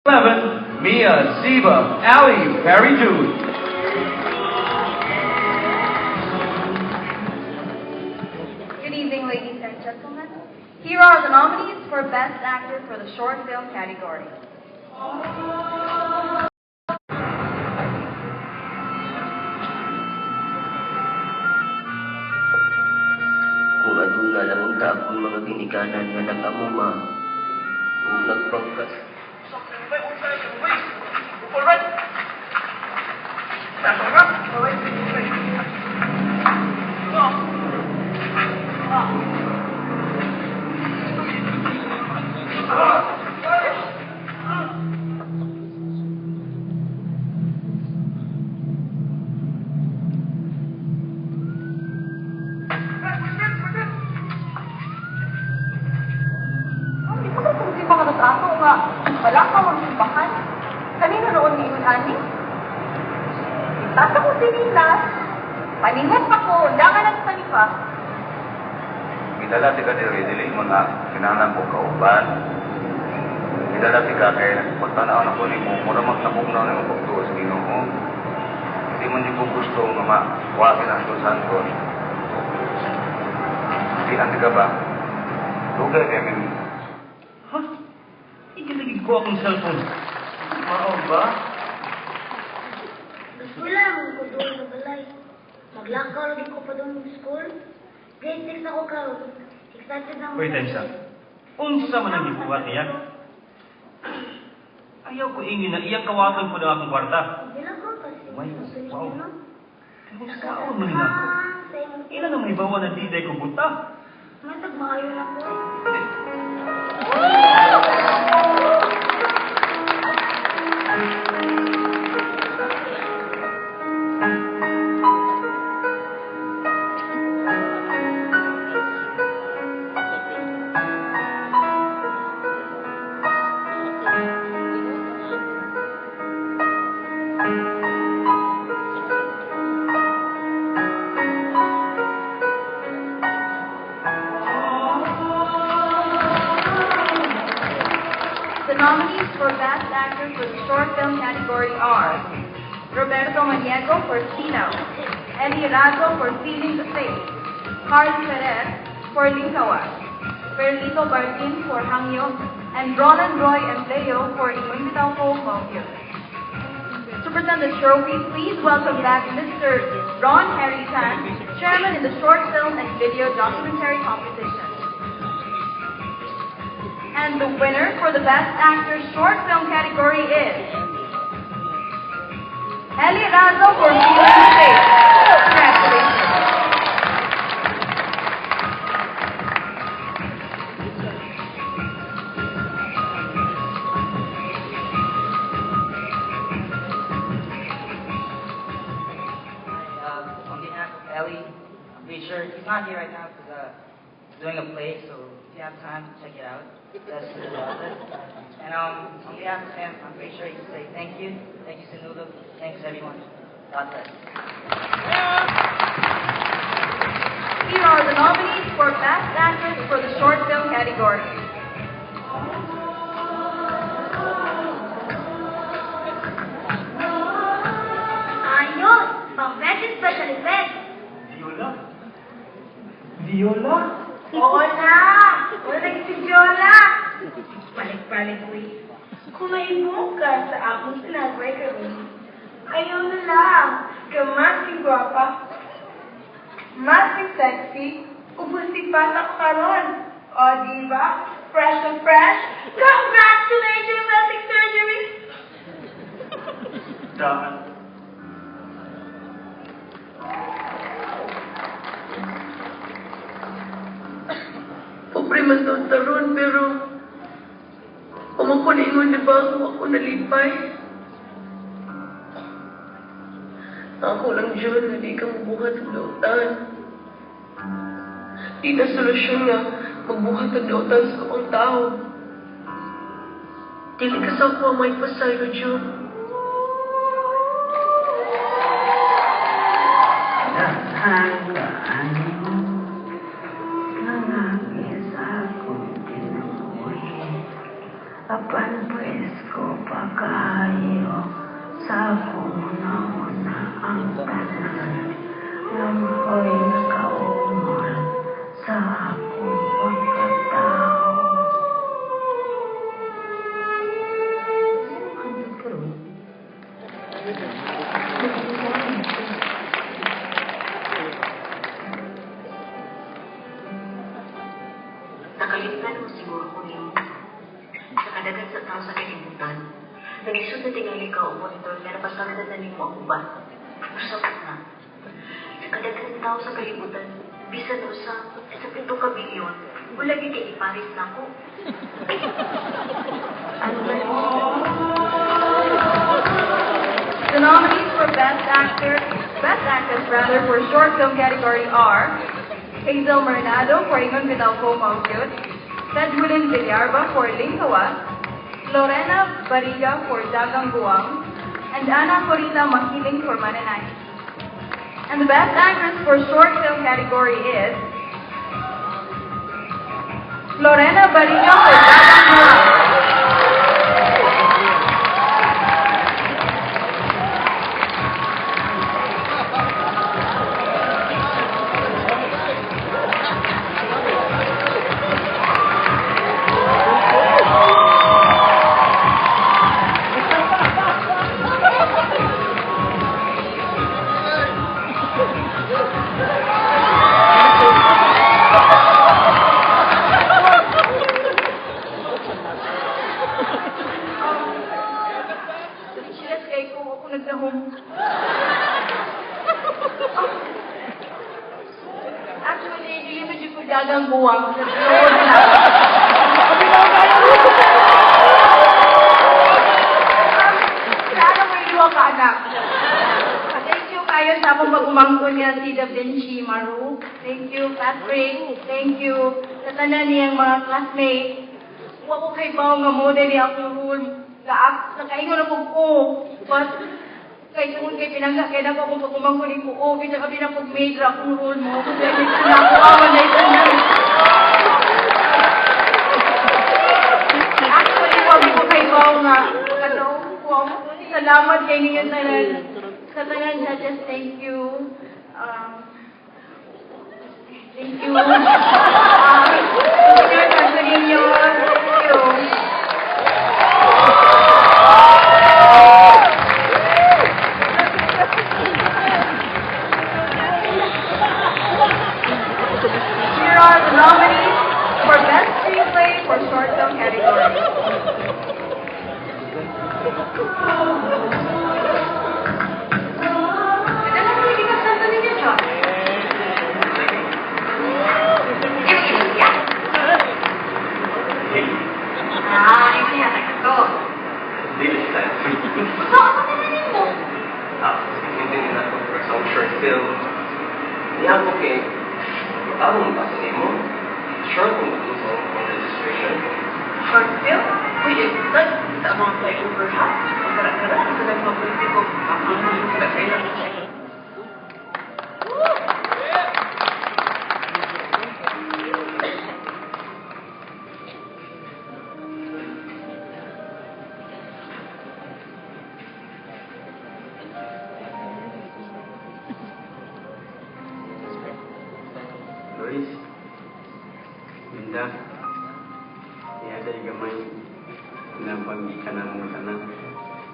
11, Mia, Zeba, Allie, Perry Jude. Good evening, ladies and gentlemen. Here are the nominees for Best Actor for the Short Film category. Kung aduna lang unta akong mga ginikanan nga nakamuma, kung nagpangkas. Hindi pa katatraso nga. Wala ka magsimbahan. Kanina noon ni Iwan Ani? Tata ko sinilas. Paningat pa ko. Dangan at sanipa. Idala ti ka dili mo na kinahanglan ko kauban. Idala ti ka kay pagtanaw na ko ni mo, mura magnabugnaw na yung pagtuo sa Ginoo. Hindi man yung gusto nga makuwakin ang santon. Hindi ang tiga ba? Lugay kay min. Ha? Ikinagig ko akong cellphone. Mao ba? Wala mo ko doon sa balay. Maglakaw rin ko pa doon sa school. Grade 6 ako karon. Excited na ako. Wait, Ensa. Unsa man ang gibuhat niya? Ayaw ko ingin na iyang kawaton ko na akong kwarta. Bilang ko kasi. May, wow. No? Kung saan man nga ako. Ilan ang may bawa na diday ko buta? May tagmaayo na ko. The nominees for Best Actor for the Short Film category are Roberto Maniego for Sino, Eli Razo for Feeling the Faith, Carl Perez for Lingawa, Perlito Martin for Hangyo, and Roland Roy Empleo for Inumbitaw Po Mongyo. To present the trophy, please welcome back Mr. Ron Harry Tan, Chairman in the Short Film and Video Documentary Competition. And the winner for the Best Actor Short Film category is Eli Razo for Feeling the Faith. Congratulations. On behalf of Ellie, I'm pretty sure he's not here right now because he's doing a play, so if you have time, check it out. That's really awesome. And on behalf of him, I'm pretty sure he can say thank you, Sinulo, thanks everyone. God bless. Here are the nominees for Best Actress for the Short Film category. Ayos! Pang-best special effects. Viola? Viola? Oo na! Wala si Jola! Balik-balik, please. Kung may ka sa akong snapbreaker, ayaw na lang. Kamasing gwapa. Masing sexy. Ubusig pa sa karon. O, diba? Fresh and fresh. Congratulations, plastic surgery! Dahan. Pobre man daw taron, pero kumakulingon di ba kung ako nalipay? Ako lang dyan na di ka mabuhat ang dautan. Di na solusyon nga magbuhat ang dautan sa akong tao. Dili ka sa ako may pasayro dyan. Nahagaan mo Apan pues ko pa sa kalibutan. Nagisod na tingali ka o monitor nga napasagdan na nimo ang uban. Usapot na. Sa kadaghan tao sa kalibutan, bisan usa sa 7 ka bilyon, wala gid kay iparis nako. Ano ba yun? The nominees for Best Actress for short film category are Hazel Mernado for Ingon Vidalco Mangkut, Sedwilin Villarba for Lingkawas, Lorena Bariga for Dagang Guam, and Ana Corina Makiling for Mananay. And the Best Actress for short film category is Lorena Bariga for Dagang Guam. Silas kay ko ako nagdahom. Actually, dili mo dyan ko dagang buwang. Sa load na. Sana mo iluwa ka, anak. Thank you kayo sa akong mag-umangkon nga si Da Vinci Maru. Thank you, Patrick. Thank you sa tanan niyang mga classmates. Huwag ko kay Bao nga model niya akong rule. Nakaingon ako ko. But, kay kung kay pinangga, kaya na ako pag-umangkon ni ko. Kita kami na pag-major akong rule mo. Kaya na ako awan na ito na. Actually, huwag ko kay Bao nga. Salamat kay ninyo tanan. Sa tanan judges, thank you. Thank you. Thank you. Thank you. Here are the nominees for Best Screenplay for Short Film category. Short film on registration. Short film? Uy, nag sa mga flyover ha? Kara-kara, sa nagmabuti ko. Ang mga kailangan siya. Lois, Linda, iada gamay na pagikanan mo tanan.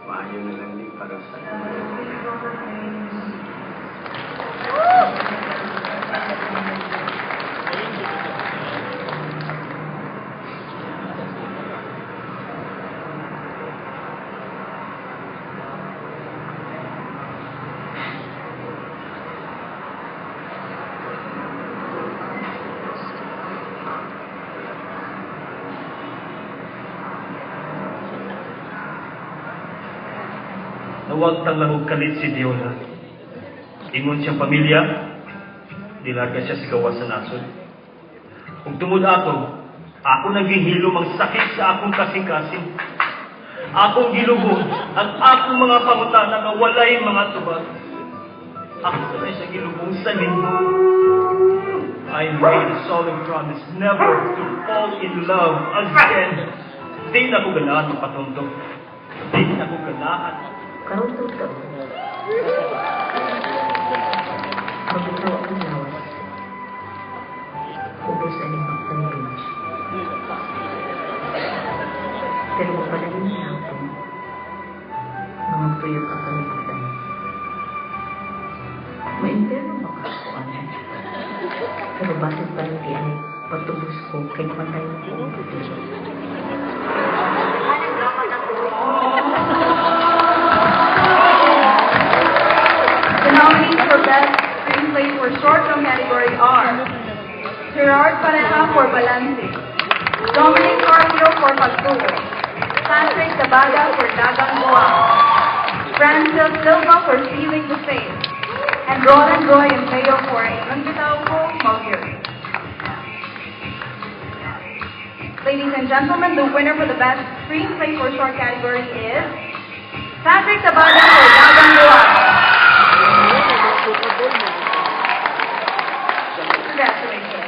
Maayo na lang din para sa Nawag tang lahog kalit si Diola. Ingon siyang pamilya, dilarga siya sa gawas sa nasod. Kung tungod ako naghihilom ang sakit sa akong kasing-kasing. Akong gilubog ang akong mga pangutana nga walay mga tubag. Ako na siya gilubong sa lindo. I made a solemn promise never to fall in love again. Di na ko ganahan magpatuntong. Di na ko ganahan. Karoon to. Magbitaw ako lawas. Ubus na ning pagpanilig. Pero magpalalim niya ako. Nung magtuyo ka kalimutan. Maimperno ba ka ako, ano? Pero basit pa rin di ay patubos ko kay namatay na ko ang puti. Anong dapat Gerard Pareja for Balance, Dominic Carpio for Pagtuo, Patrick Tabaga for Dagang Buang, Francis Silva for Sealing the Faith, and Roland Roy and Leo for Inungitaupo, Malgiri. Ladies and gentlemen, the winner for the best screenplay for short category is Patrick Tabaga for Dagang Buang. Congratulations.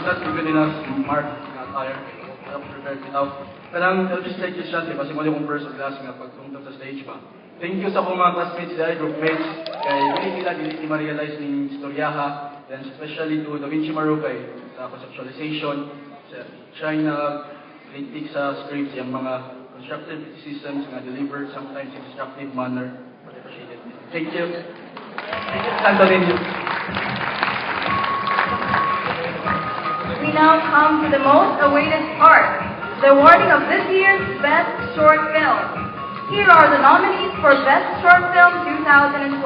Not good enough, Mark, not tired. I'm prepared enough. Parang I'll just take this shot kasi mali kong first class nga pagpunta sa stage ba. Thank you sa akong mga classmates dahil groupmates. Kay hindi ma-realize ni istoryaha. Then especially to Da Vinci Marukay sa conceptualization, sa trying na critique sa scripts, yung mga constructive criticisms nga delivered sometimes in destructive manner. But appreciate it. Thank you. Thank you, Antonio. We now come to the most awaited part, the awarding of this year's Best Short Film. Here are the nominees for Best Short Film 2012.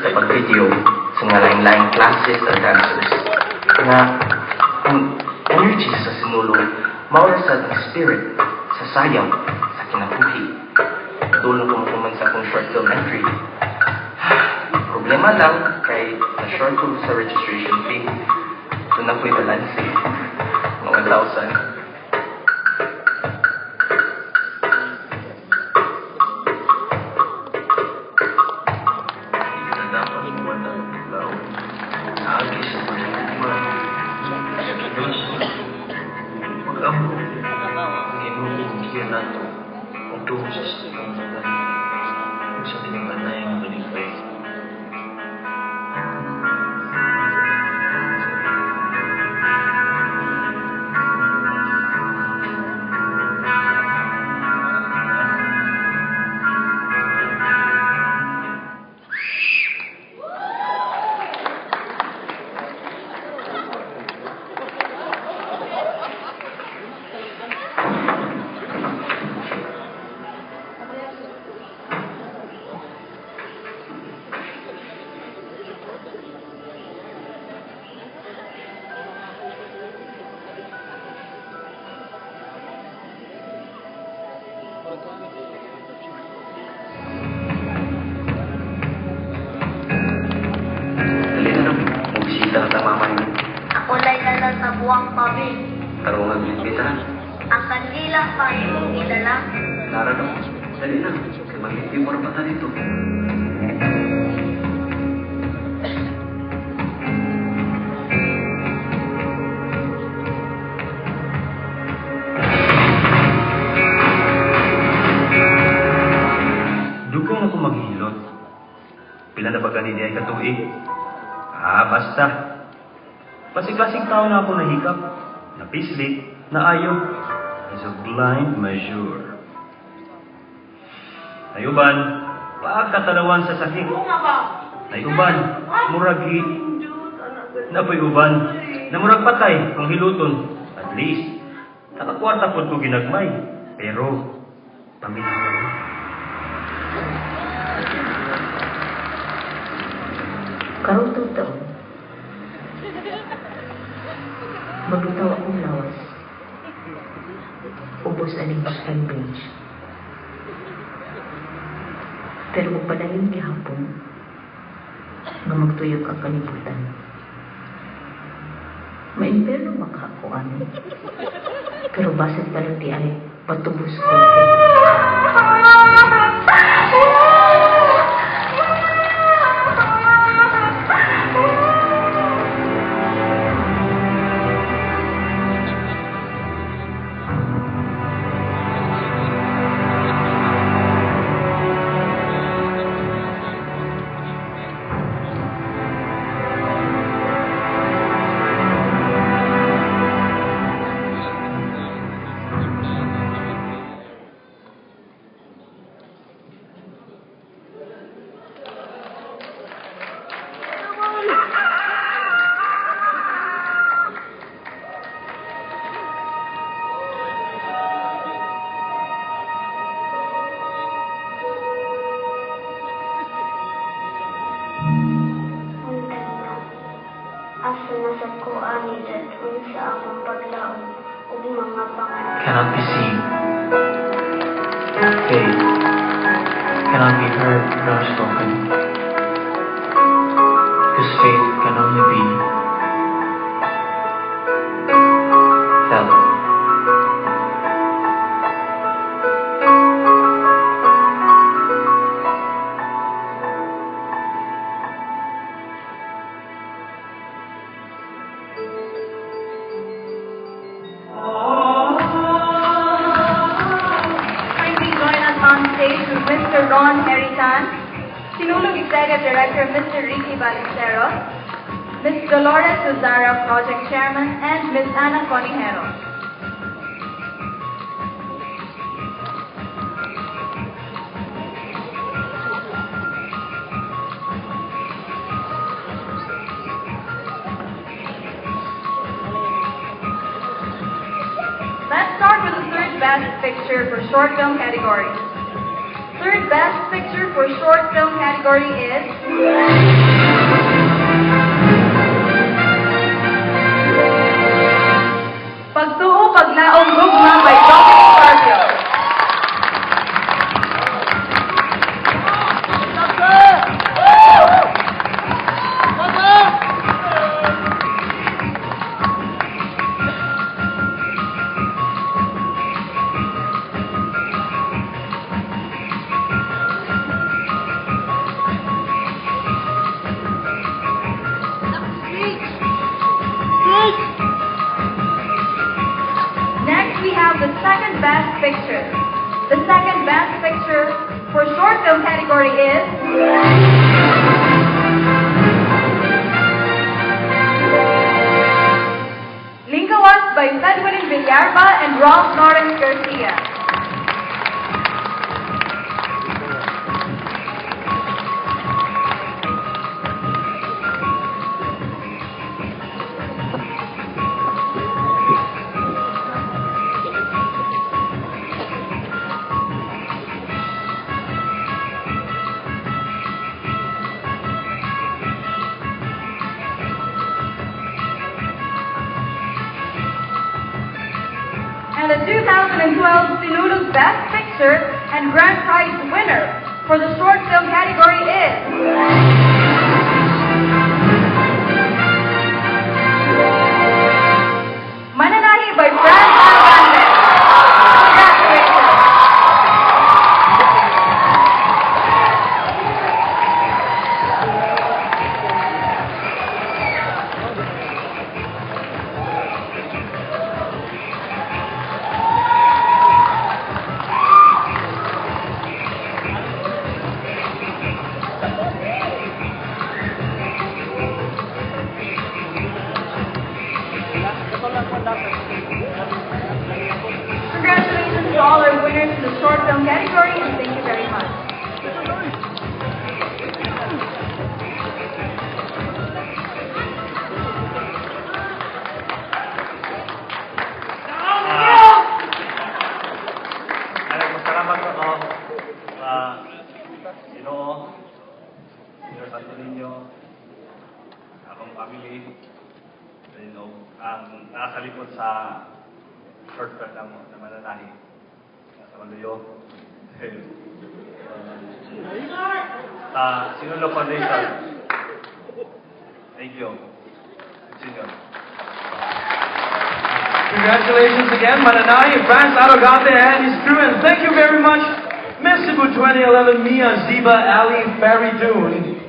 Sa pag-video sa nga lain-laing classes at dancers nga ang energy sa sinulong maura sa spirit sa sayaw sa kinabuhi dulong kumukuman sa akong short film entry. Problema lang kay na short ko sa registration fee doon na ko'y balance ng 1,000. Ako laylalang sa buwang pabig. Tarungan kita na. Ang kandilang pangimong ilala. Lara na. Dali na. Mag-ibig mo na dito. Dugay ako maghilot. Pila na ba ganini ay katuig? Basta. Pasiklasing tao na ako nahikap, napislit, naayo, as a blind measure. Nayuban, pagkatalawan sa sakit. Nayuban, muragi. Napoy uban, namurag patay kung hiluton. At least, nakakwarta po ko ginagmay. Pero, paminaw. Karong taon, maglutaw akong lawas. Ubos aning backend bench. Pero magpadayon gihapon nga magtuyok ang kalibutan. Maimperno makakuan. Pero basit pa lang di ay patubos ko. mga pangarap. cannot be seen. Faith cannot be heard nor spoken. Because faith can only be felt. Kindly join us on stage with Mr. Ron Heritan, Sinulog Executive Director Mr. Ricky Ballesteros, Ms. Dolores Suzara, Project Chairman, and Ms. Ana Conijero. Let's start with the third best picture for short film category. Third best picture for short film category is Pagtuo Paglaong Gugma by Dominic Carpio. Next, we have the second best picture. The second best picture for short film category is Lingawas by Fedwin Villarba and Ron Lawrence Garcia. And the 2012 Sinulog Best Picture and Grand Prize winner for the short film category is Mananahi by Fran Argante. Congratulations. Congratulations to all our winners in the short film category, and thank you very much. Salamat ako sa Ginoo, Sir Santo Niño, akong family, ang nasa likod sa short film na Mananahi, sa Maluyo. Sa Sinulog Foundation. Thank you. Continue. Congratulations again, Mananahi, France Arrogante, and his crew, and thank you very much, Miss Cebu 2011 Mia Ziba Ali Faridun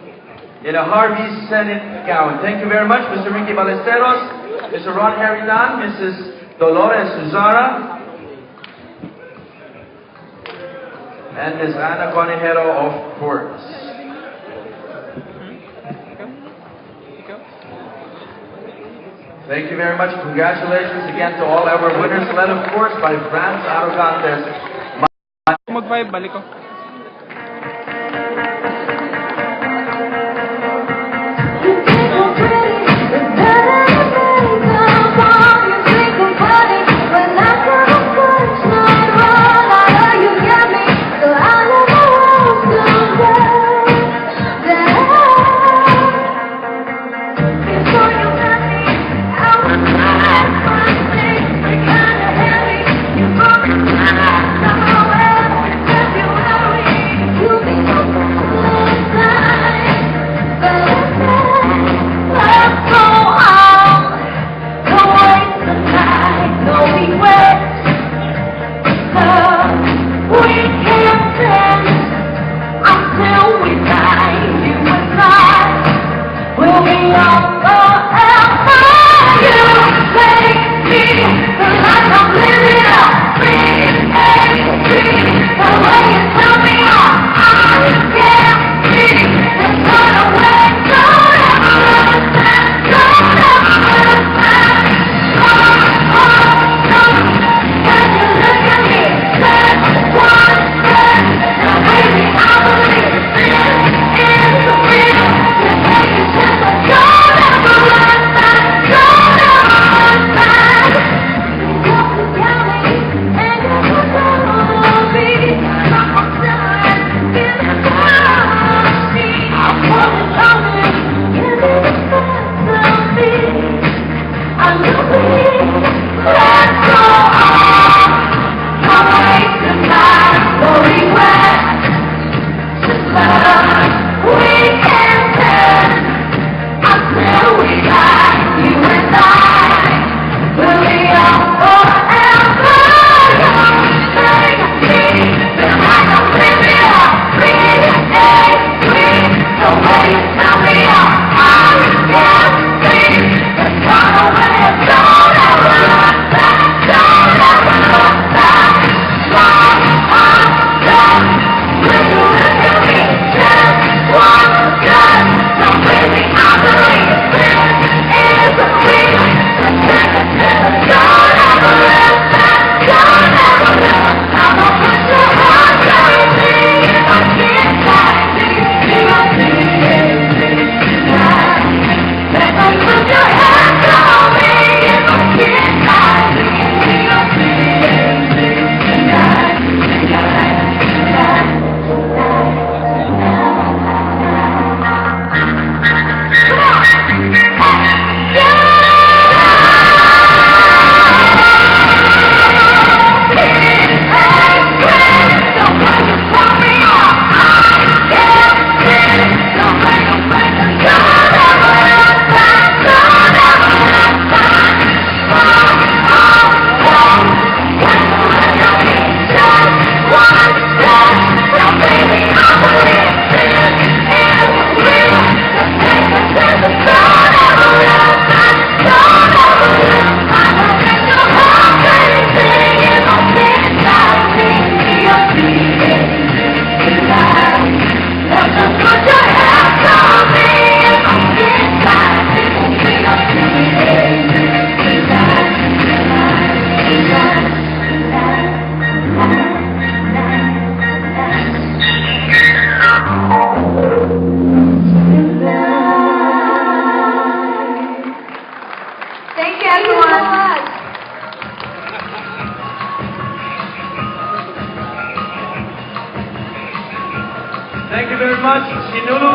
in a Harvey Senate gown. Thank you very much, Mr. Ricky Ballesteros, Mr. Ron Heritan, Mrs. Dolores Suzara, and Ms. Ana Conejero, of course. Thank you very much. Congratulations again to all our winners, led of course by France Arrogantes. Mag-vibe, balik ko. Thank you.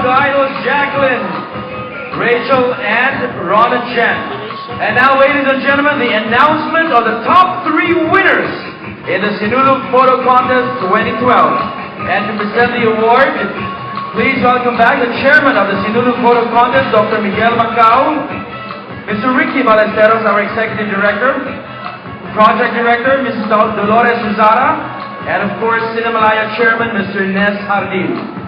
the idols Jacqueline, Rachel, and Ronna Chen. And now, ladies and gentlemen, the announcement of the top 3 winners in the Sinulog Photo Contest 2012. And to present the award, please welcome back the chairman of the Sinulog Photo Contest, Dr. Miguel Macau, Mr. Ricky Ballesteros, our executive director, project director, Mrs. Dolores Uzara, and of course, Cinemalaya chairman, Mr. Nes Hardin.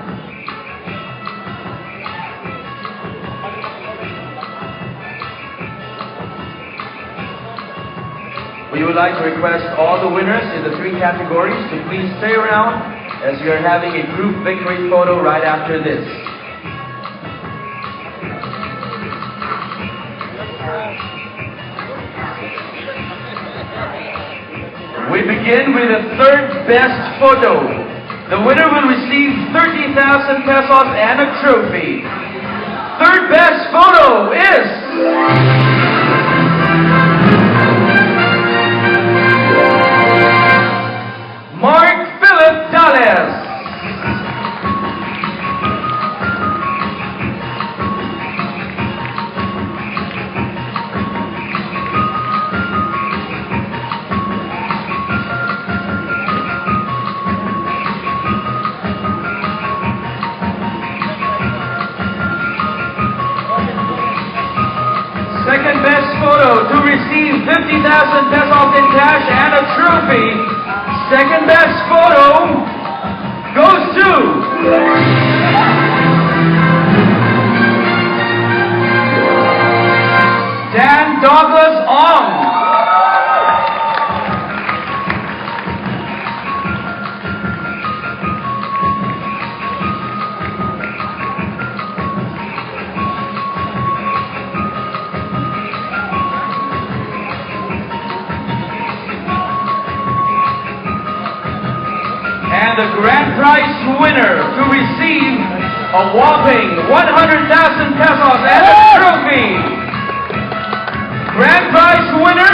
We would like to request all the winners in the 3 categories to please stay around as we are having a group victory photo right after this. We begin with the 3rd best photo. The winner will receive 30,000 pesos and a trophy. 3rd best photo is... Mark Philip Dales. Second best photo to receive 50,000 pesos in cash and a trophy. Second best photo goes to Dan Douglas Ong. And the grand prize winner to receive a whopping 100,000 pesos and a trophy. Grand prize winner